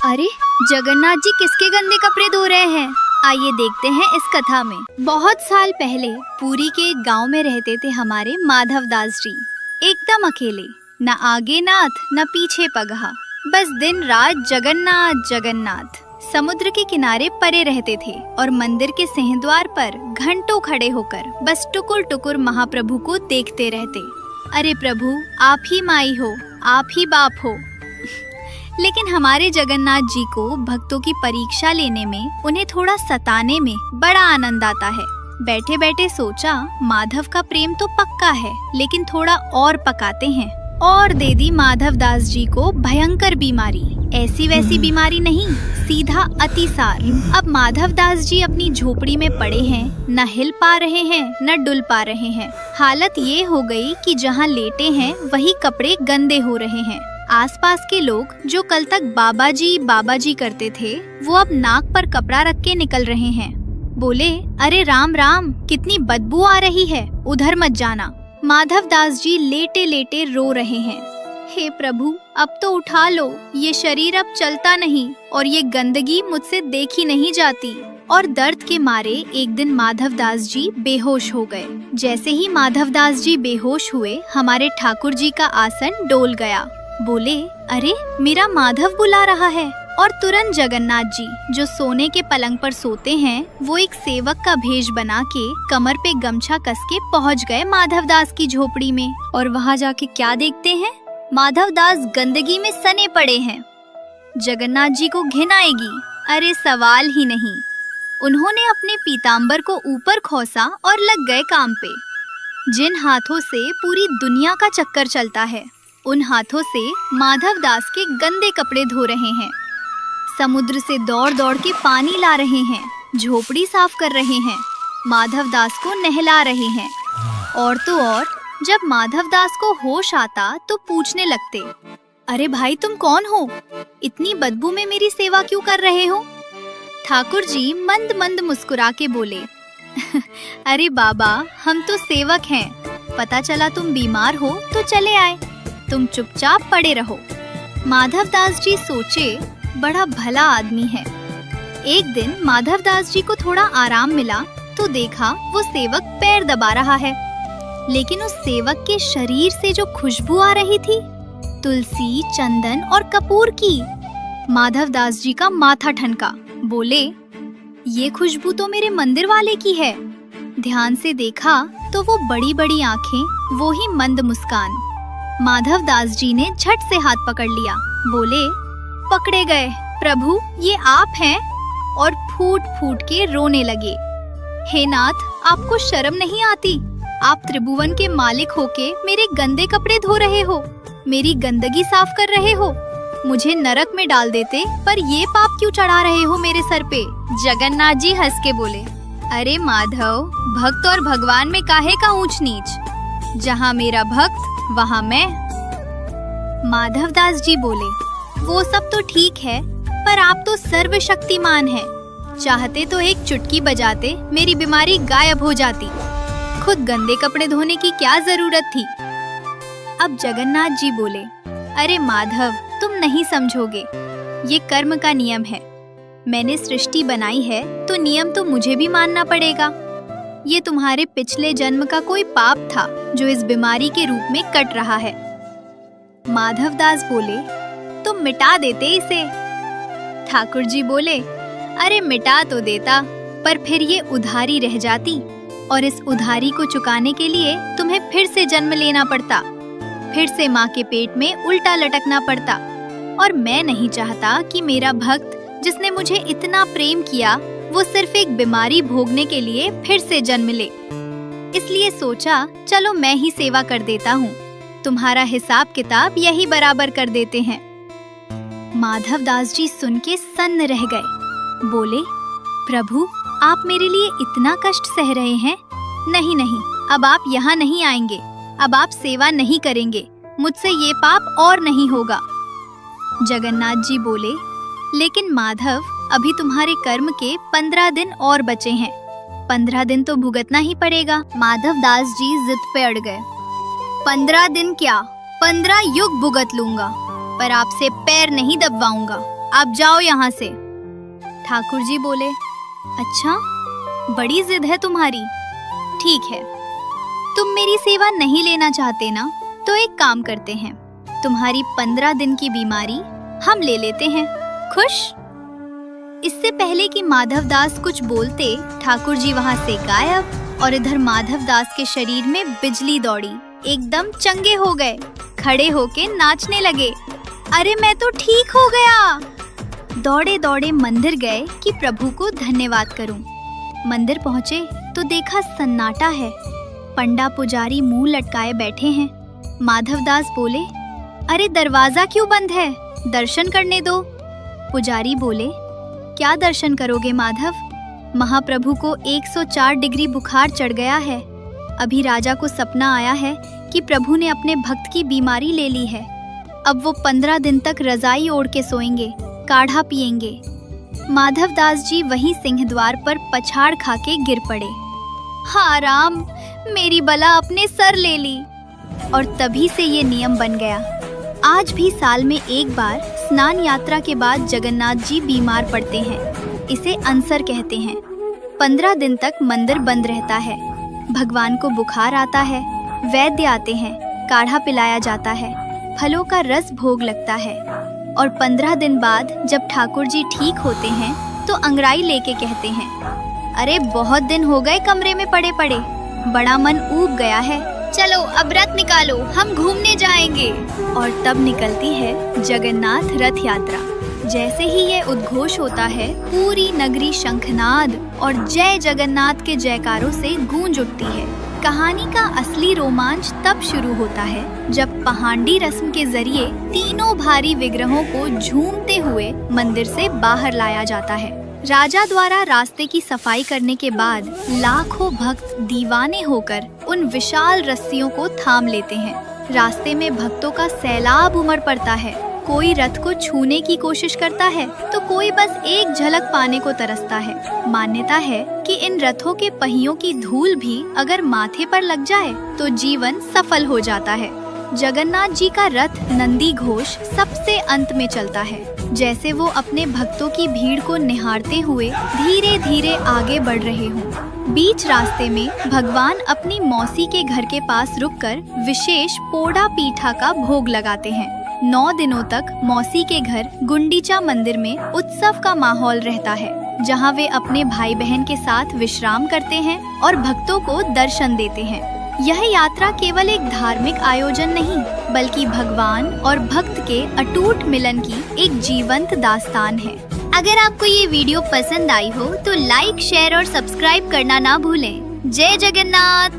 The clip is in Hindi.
अरे जगन्नाथ जी किसके गंदे कपड़े धो रहे हैं? आइए देखते हैं इस कथा में। बहुत साल पहले पुरी के एक गांव में रहते थे हमारे माधव दास जी। एकदम अकेले, न आगे नाथ न पीछे पगहा, बस दिन रात जगन्नाथ जगन्नाथ। समुद्र के किनारे परे रहते थे और मंदिर के सिंहद्वार पर घंटों खड़े होकर बस टुकुर टुकुर महाप्रभु को देखते रहते। अरे प्रभु, आप ही माई हो, आप ही बाप हो। लेकिन हमारे जगन्नाथ जी को भक्तों की परीक्षा लेने में, उन्हें थोड़ा सताने में बड़ा आनंद आता है। बैठे बैठे सोचा, माधव का प्रेम तो पक्का है, लेकिन थोड़ा और पकाते हैं। और दे दी माधव दास जी को भयंकर बीमारी। ऐसी वैसी बीमारी नहीं, सीधा अतिसार। अब माधव दास जी अपनी झोपड़ी में पड़े हैं, न हिल पा रहे हैं न डुल पा रहे हैं। हालत ये हो गई कि जहाँ लेटे हैं वही कपड़े गंदे हो रहे हैं। आसपास के लोग जो कल तक बाबा जी करते थे, वो अब नाक पर कपड़ा रख के निकल रहे हैं। बोले, अरे राम राम, कितनी बदबू आ रही है, उधर मत जाना। माधव दास जी लेटे लेटे रो रहे हैं। हे प्रभु, अब तो उठा लो, ये शरीर अब चलता नहीं और ये गंदगी मुझसे देखी नहीं जाती। और दर्द के मारे एक दिन माधव दास जी बेहोश हो गए। जैसे ही माधव दास जी बेहोश हुए, हमारे ठाकुर जी का आसन डोल गया। बोले, अरे मेरा माधव बुला रहा है। और तुरंत जगन्नाथ जी, जो सोने के पलंग पर सोते हैं, वो एक सेवक का भेष बना के कमर पे गमछा कस के पहुँच गए माधव दास की झोपड़ी में। और वहाँ जाके क्या देखते हैं? माधव दास गंदगी में सने पड़े हैं। जगन्नाथ जी को घिन आएगी? अरे सवाल ही नहीं। उन्होंने अपने पीताम्बर को ऊपर खोसा और लग गए काम पे। जिन हाथों से पूरी दुनिया का चक्कर चलता है, उन हाथों से माधव दास के गंदे कपड़े धो रहे हैं। समुद्र से दौड़ दौड़ के पानी ला रहे हैं, झोपड़ी साफ कर रहे हैं, माधव दास को नहला रहे हैं। और तो और, जब माधव दास को होश आता तो पूछने लगते, अरे भाई तुम कौन हो? इतनी बदबू में मेरी सेवा क्यों कर रहे हो? ठाकुर जी मंद मंद मुस्कुरा के बोले, अरे बाबा, हम तो सेवक हैं। पता चला तुम बीमार हो तो चले आए, तुम चुपचाप पड़े रहो। माधव दास जी सोचे, बड़ा भला आदमी है। एक दिन माधव दास जी को थोड़ा आराम मिला तो देखा वो सेवक पैर दबा रहा है। लेकिन उस सेवक के शरीर से जो खुशबू आ रही थी, तुलसी, चंदन और कपूर की। माधव दास जी का माथा ठनका। बोले, ये खुशबू तो मेरे मंदिर वाले की है। ध्यान से देखा तो वो बड़ी बड़ी आंखें, वो ही मंद मुस्कान। माधव दास जी ने झट से हाथ पकड़ लिया। बोले, पकड़े गए प्रभु, ये आप हैं? और फूट फूट के रोने लगे। हे नाथ, आपको शर्म नहीं आती? आप त्रिभुवन के मालिक होके मेरे गंदे कपड़े धो रहे हो, मेरी गंदगी साफ कर रहे हो। मुझे नरक में डाल देते, पर ये पाप क्यों चढ़ा रहे हो मेरे सर पे? जगन्नाथ जी हंस के बोले, अरे माधव, भक्त और भगवान में काहे का ऊंच नीच? जहाँ मेरा भक्त वहाँ मैं। माधव दास जी बोले, वो सब तो ठीक है, पर आप तो सर्वशक्तिमान हैं। चाहते तो एक चुटकी बजाते मेरी बीमारी गायब हो जाती। खुद गंदे कपड़े धोने की क्या जरूरत थी? अब जगन्नाथ जी बोले, अरे माधव, तुम नहीं समझोगे, ये कर्म का नियम है। मैंने सृष्टि बनाई है तो नियम तो मुझे भी मानना पड़ेगा। ये तुम्हारे पिछले जन्म का कोई पाप था जो इस बीमारी के रूप में कट रहा है। माधव दास बोले, तुम मिटा देते इसे। ठाकुर जी बोले, अरे मिटा तो देता, पर फिर ये उधारी रह जाती और इस उधारी को चुकाने के लिए तुम्हें फिर से जन्म लेना पड़ता, फिर से माँ के पेट में उल्टा लटकना पड़ता। और मैं नहीं चाहता कि मेरा भक्त, जिसने मुझे इतना प्रेम किया, वो सिर्फ एक बीमारी भोगने के लिए फिर से जन्म ले। इसलिए सोचा, चलो मैं ही सेवा कर देता हूँ, तुम्हारा हिसाब किताब यही बराबर कर देते हैं। माधव दास जी सुन के सन्न रह गए। बोले, प्रभु, आप मेरे लिए इतना कष्ट सह रहे हैं? नहीं नहीं, अब आप यहाँ नहीं आएंगे, अब आप सेवा नहीं करेंगे, मुझसे ये पाप और नहीं होगा। जगन्नाथ जी बोले, लेकिन माधव, अभी तुम्हारे कर्म के 15 दिन और बचे हैं, 15 दिन तो भुगतना ही पड़ेगा। माधव दास जी जिद पे अड़ गए। 15 दिन क्या, 15 युग भुगत लूंगा, पर आपसे पैर नहीं दबवाऊंगा, आप जाओ यहाँ से। ठाकुर जी बोले, अच्छा, बड़ी जिद है तुम्हारी। ठीक है, तुम मेरी सेवा नहीं लेना चाहते ना, तो एक काम करते हैं, तुम्हारी 15 दिन की बीमारी हम ले लेते हैं। खुश? इससे पहले कि माधवदास कुछ बोलते, ठाकुर जी वहाँ से गायब और इधर माधवदास के शरीर में बिजली दौड़ी। एकदम चंगे हो गए, खड़े होके नाचने लगे। अरे मैं तो ठीक हो गया। दौड़े दौड़े मंदिर गए कि प्रभु को धन्यवाद करूं। मंदिर पहुंचे तो देखा सन्नाटा है। पंडा पुजारी मुंह लटकाए बैठे हैं। माधवदास बोले, अरे दरवाजा क्यों बंद है, दर्शन करने दो। पुजारी बोले, क्या दर्शन करोगे माधव? महाप्रभु को 104 डिग्री बुखार चढ़ गया है। अभी राजा को सपना आया है कि प्रभु ने अपने भक्त की बीमारी ले ली है। अब वो 15 दिन तक रजाई ओढ़ के सोएंगे, काढ़ा पिएंगे। माधवदास जी वहीं सिंहद्वार पर पछाड़ खा के गिर पड़े। हाँ राम, मेरी बला अपने सर ले ली। और तभी से ये नियम बन गया। आज भी साल में एक बार स्नान यात्रा के बाद जगन्नाथ जी बीमार पड़ते हैं। इसे अनसर कहते हैं। 15 दिन तक मंदिर बंद रहता है। भगवान को बुखार आता है, वैद्य आते हैं, काढ़ा पिलाया जाता है, फलों का रस भोग लगता है। और 15 दिन बाद जब ठाकुर जी ठीक होते हैं तो अंगड़ाई लेके कहते हैं, अरे बहुत दिन हो गए कमरे में पड़े पड़े, बड़ा मन ऊब गया है, चलो अब रथ निकालो, हम घूमने जाएंगे। और तब निकलती है जगन्नाथ रथ यात्रा। जैसे ही ये उद्घोष होता है, पूरी नगरी शंखनाद और जय जगन्नाथ के जयकारों से गूंज उठती है। कहानी का असली रोमांच तब शुरू होता है जब पहांडी रस्म के जरिए तीनों भारी विग्रहों को झूमते हुए मंदिर से बाहर लाया जाता है। राजा द्वारा रास्ते की सफाई करने के बाद लाखों भक्त दीवाने होकर उन विशाल रस्सियों को थाम लेते हैं। रास्ते में भक्तों का सैलाब उमड़ पड़ता है। कोई रथ को छूने की कोशिश करता है तो कोई बस एक झलक पाने को तरसता है। मान्यता है कि इन रथों के पहियों की धूल भी अगर माथे पर लग जाए तो जीवन सफल हो जाता है। जगन्नाथ जी का रथ नंदी घोष सबसे अंत में चलता है। जैसे वो अपने भक्तों की भीड़ को निहारते हुए धीरे धीरे आगे बढ़ रहे हों। बीच रास्ते में भगवान अपनी मौसी के घर के पास रुककर विशेष पोड़ा पीठा का भोग लगाते हैं। 9 दिनों तक मौसी के घर गुंडीचा मंदिर में उत्सव का माहौल रहता है, जहां वे अपने भाई बहन के साथ विश्राम करते हैं और भक्तों को दर्शन देते हैं। यह यात्रा केवल एक धार्मिक आयोजन नहीं, बल्कि भगवान और भक्त के अटूट मिलन की एक जीवंत दास्तान है। अगर आपको ये वीडियो पसंद आई हो तो लाइक, शेयर और सब्सक्राइब करना ना भूलें। जय जगन्नाथ।